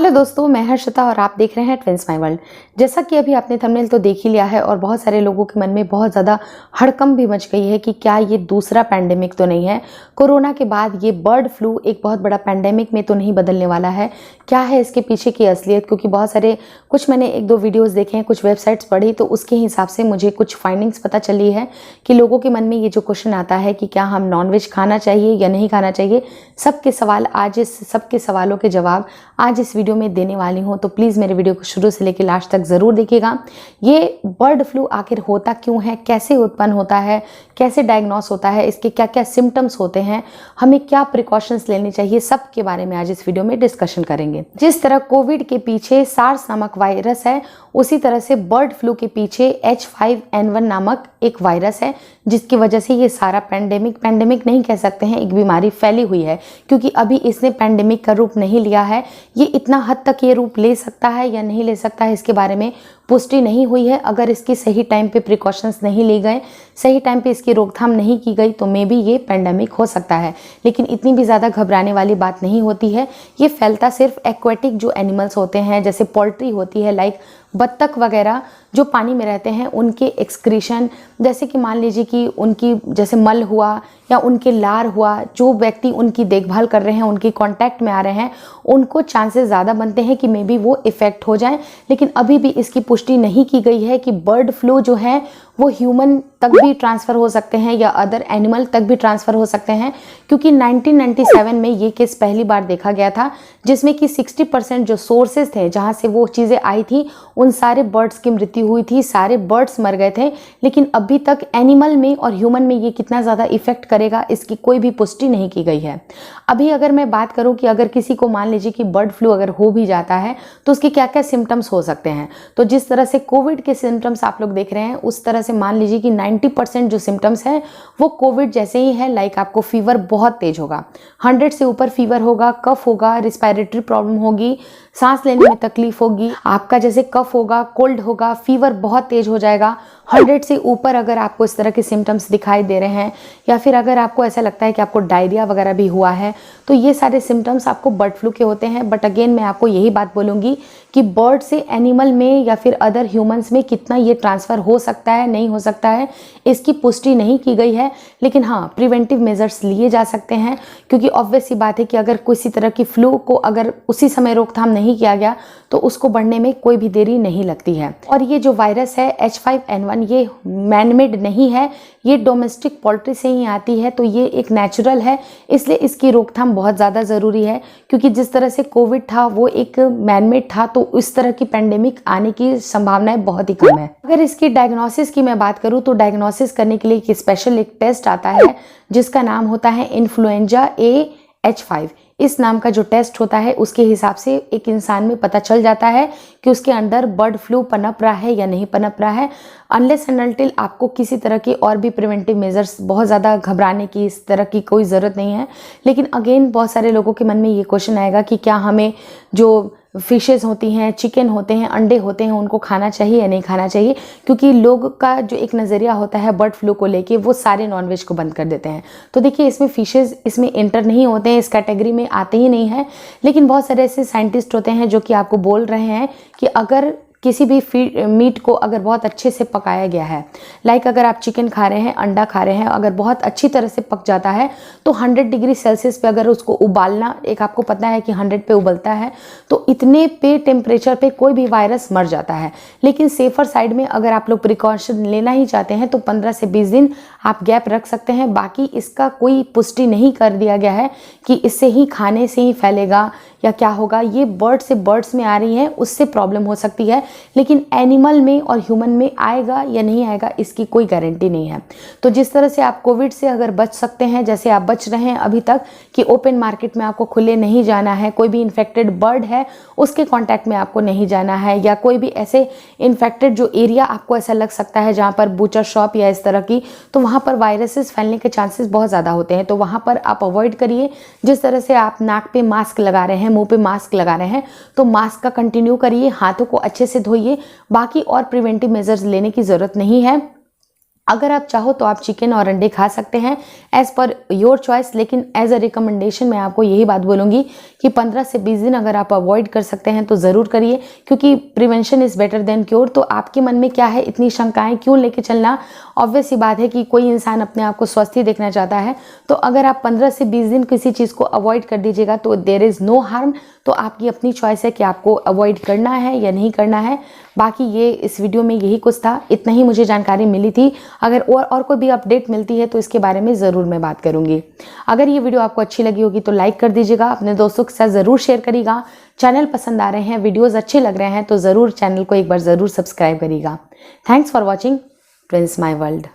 Hello दोस्तों, मैं हर्षिता और आप देख रहे हैं ट्विंस माय वर्ल्ड। जैसा कि अभी आपने थंबनेल तो देख ही लिया है और बहुत सारे लोगों के मन में बहुत ज़्यादा हड़कंप भी मच गई है कि क्या ये दूसरा पैंडेमिक तो नहीं है। कोरोना के बाद ये बर्ड फ्लू एक बहुत बड़ा पैंडेमिक में तो नहीं बदलने वाला है। क्या है इसके पीछे की असलियत, क्योंकि बहुत सारे मैंने एक दो वीडियोज़ देखे हैं, कुछ वेबसाइट्स पढ़ी, तो उसके हिसाब से मुझे कुछ फाइंडिंग्स पता चली है कि लोगों के मन में ये जो क्वेश्चन आता है कि क्या हम नॉनवेज खाना चाहिए या नहीं खाना चाहिए, सबके सवालों के जवाब आज इस वीडियो में देने वाली हूँ। तो प्लीज़ मेरे वीडियो को शुरू से लेकर लास्ट तक ज़रूर देखिएगा। ये बर्ड फ्लू आखिर होता क्यों है, कैसे उत्पन्न होता है, कैसे डायग्नोस होता है, इसके क्या क्या सिम्टम्स होते हैं, हमें क्या प्रिकॉशंस लेने चाहिए, सब के बारे में आज इस वीडियो में डिस्कशन करेंगे। जिस तरह कोविड के पीछे सार्स नामक वायरस है, उसी तरह से बर्ड फ्लू के पीछे H5N1 नामक एक वायरस है, जिसकी वजह से ये सारा पैंडेमिक नहीं कह सकते हैं, एक बीमारी फैली हुई है, क्योंकि अभी इसने पैंडेमिक का रूप नहीं लिया है। ये इतना हद तक ये रूप ले सकता है या नहीं ले सकता है, इसके बारे में पुष्टि नहीं हुई है। अगर इसकी सही टाइम पे प्रिकॉशंस नहीं ली गए, सही टाइम पे इसकी रोकथाम नहीं की गई, तो मे बी ये पैंडेमिक हो सकता है। लेकिन इतनी भी ज़्यादा घबराने वाली बात नहीं होती है। ये फैलता सिर्फ एक्वेटिक जो एनिमल्स होते हैं, जैसे पोल्ट्री होती है, लाइक बत्तख वगैरह जो पानी में रहते हैं, उनके एक्सक्रीशन, जैसे कि मान लीजिए कि उनकी जैसे मल हुआ या उनके लार हुआ, जो व्यक्ति उनकी देखभाल कर रहे हैं, उनकी कांटेक्ट में आ रहे हैं, उनको चांसेस ज़्यादा बनते हैं कि मे बी वो इफ़ेक्ट हो जाए। लेकिन अभी भी इसकी पुष्टि नहीं की गई है कि बर्ड फ्लू जो है वो ह्यूमन तक भी ट्रांसफ़र हो सकते हैं या अदर एनिमल तक भी ट्रांसफ़र हो सकते हैं, क्योंकि 1997 में ये केस पहली बार देखा गया था, जिसमें कि 60% जो सोर्सेज थे जहाँ से वो चीज़ें आई थी, उन सारे बर्ड्स की मृत्यु हुई थी, सारे बर्ड्स मर गए थे। लेकिन अभी तक एनिमल में और ह्यूमन में ये कितना ज़्यादा इफेक्ट करेगा, इसकी कोई भी पुष्टि नहीं की गई है। अभी अगर मैं बात करूँ कि अगर किसी को मान लीजिए कि बर्ड फ्लू अगर हो भी जाता है, तो उसके क्या क्या सिम्टम्स हो सकते हैं। तो जिस तरह से कोविड के सिम्टम्स आप लोग देख रहे हैं, उस तरह से मान लीजिए कि 90% जो सिम्टम्स हैं वो कोविड जैसे ही है। लाइक आपको फीवर बहुत तेज होगा, 100 से ऊपर फीवर होगा, कफ होगा, रिस्पायरेटरी प्रॉब्लम होगी, सांस लेने में तकलीफ होगी, आपका जैसे कफ होगा, कोल्ड होगा, फीवर बहुत तेज हो जाएगा। 100 से ऊपर अगर आपको इस तरह के सिम्टम्स दिखाई दे रहे हैं, या फिर अगर आपको ऐसा लगता है कि आपको डायरिया वगैरह भी हुआ है, तो ये सारे सिम्टम्स आपको बर्ड फ्लू के होते हैं। बट अगेन मैं आपको यही बात बोलूँगी कि बर्ड से एनिमल में या फिर अदर ह्यूमंस में कितना ये ट्रांसफ़र हो सकता है, नहीं हो सकता है, इसकी पुष्टि नहीं की गई है। लेकिन हाँ, प्रिवेंटिव मेजर्स लिए जा सकते हैं, क्योंकि ऑब्वियस सी बात है कि अगर किसी तरह की फ्लू को अगर उसी समय रोकथाम नहीं किया गया, तो उसको बढ़ने में कोई भी देरी नहीं लगती है। और ये जो वायरस है H5N1, ये मैनमेड नहीं है, ये डोमेस्टिक पोल्ट्री से ही आती है, तो ये एक नेचुरल है, इसलिए इसकी रोकथाम बहुत ज़्यादा ज़रूरी है। क्योंकि जिस तरह से कोविड था वो एक मैनमेड था, तो इस तरह की पैंडेमिक आने की संभावनाएं बहुत ही कम है। अगर इसकी डायग्नोसिस की मैं बात करूँ, तो डायग्नोसिस करने के लिए एक स्पेशल एक टेस्ट आता है, जिसका नाम होता है इन्फ्लुएंजा A H5। इस नाम का जो टेस्ट होता है, उसके हिसाब से एक इंसान में पता चल जाता है कि उसके अंदर बर्ड फ्लू पनप रहा है या नहीं पनप रहा है। अनलेस एंड अनटिल आपको किसी तरह की और भी प्रिवेंटिव मेजर्स, बहुत ज़्यादा घबराने की इस तरह की कोई ज़रूरत नहीं है। लेकिन अगेन बहुत सारे लोगों के मन में ये क्वेश्चन आएगा कि क्या हमें जो फिशेज़ होती हैं, चिकन होते हैं, अंडे होते हैं, उनको खाना चाहिए या नहीं खाना चाहिए, क्योंकि लोग का जो एक नज़रिया होता है बर्ड फ्लू को लेके, वो सारे नॉनवेज को बंद कर देते हैं। तो देखिए, इसमें फिशेज़ इसमें एंटर नहीं होते हैं, इस कैटेगरी में आते ही नहीं हैं। लेकिन बहुत सारे ऐसे साइंटिस्ट होते हैं जो कि आपको बोल रहे हैं कि अगर किसी भी मीट को अगर बहुत अच्छे से पकाया गया है, लाइक अगर आप चिकन खा रहे हैं, अंडा खा रहे हैं, अगर बहुत अच्छी तरह से पक जाता है, तो 100 डिग्री सेल्सियस पे अगर उसको उबालना, एक आपको पता है कि 100 पे उबलता है, तो इतने पे टेम्परेचर पे कोई भी वायरस मर जाता है। लेकिन सेफर साइड में अगर आप लोग प्रिकॉशन लेना ही चाहते हैं, तो 15 से 20 दिन आप गैप रख सकते हैं। बाकी इसका कोई पुष्टि नहीं कर दिया गया है कि इससे ही, खाने से ही फैलेगा या क्या होगा। ये बर्ड से बर्ड्स में आ रही है, उससे प्रॉब्लम हो सकती है, लेकिन एनिमल में और ह्यूमन में आएगा या नहीं आएगा, इसकी कोई गारंटी नहीं है। तो जिस तरह से आप कोविड से अगर बच सकते हैं, जैसे आप बच रहे हैं अभी तक, कि ओपन मार्केट में आपको खुले नहीं जाना है, कोई भी इन्फेक्टेड बर्ड है उसके कांटेक्ट में आपको नहीं जाना है, या कोई भी ऐसे इन्फेक्टेड जो एरिया आपको ऐसा लग सकता है जहाँ पर बूचर शॉप या इस तरह की, तो वहाँ पर वायरसेस फैलने के चांसेस बहुत ज़्यादा होते हैं, तो वहाँ पर आप अवॉइड करिए। जिस तरह से आप नाक पे मास्क लगा रहे हैं, मुंह पे मास्क लगा रहे हैं, तो मास्क का कंटिन्यू करिए, हाथों को अच्छे से धोइए। बाकी और प्रिवेंटिव मेजर्स लेने की ज़रूरत नहीं है। अगर आप चाहो तो आप चिकन और अंडे खा सकते हैं एज़ पर योर चॉइस, लेकिन एज अ रिकमेंडेशन मैं आपको यही बात बोलूँगी कि 15 से 20 दिन अगर आप अवॉइड कर सकते हैं तो ज़रूर करिए, क्योंकि prevention is better than cure. तो आपके मन में क्या है, इतनी शंकाएं क्यों लेके चलना? ऑब्वियस सी बात है कि कोई इंसान अपने आप को स्वस्थ ही देखना चाहता है। तो अगर आप 15 से 20 दिन किसी चीज़ को अवॉइड कर दीजिएगा तो देयर इज़ नो हार्म। तो आपकी अपनी चॉइस है कि आपको अवॉइड करना है या नहीं करना है। बाकी ये इस वीडियो में यही कुछ था, इतना ही मुझे जानकारी मिली थी। अगर और कोई भी अपडेट मिलती है तो इसके बारे में ज़रूर मैं बात करूँगी। अगर ये वीडियो आपको अच्छी लगी होगी तो लाइक कर दीजिएगा, अपने दोस्तों के साथ ज़रूर शेयर करिएगा। चैनल पसंद आ रहे हैं, वीडियोज़ अच्छे लग रहे हैं तो ज़रूर चैनल को एक बार ज़रूर सब्सक्राइब करिएगा। Thanks for watching twins my world.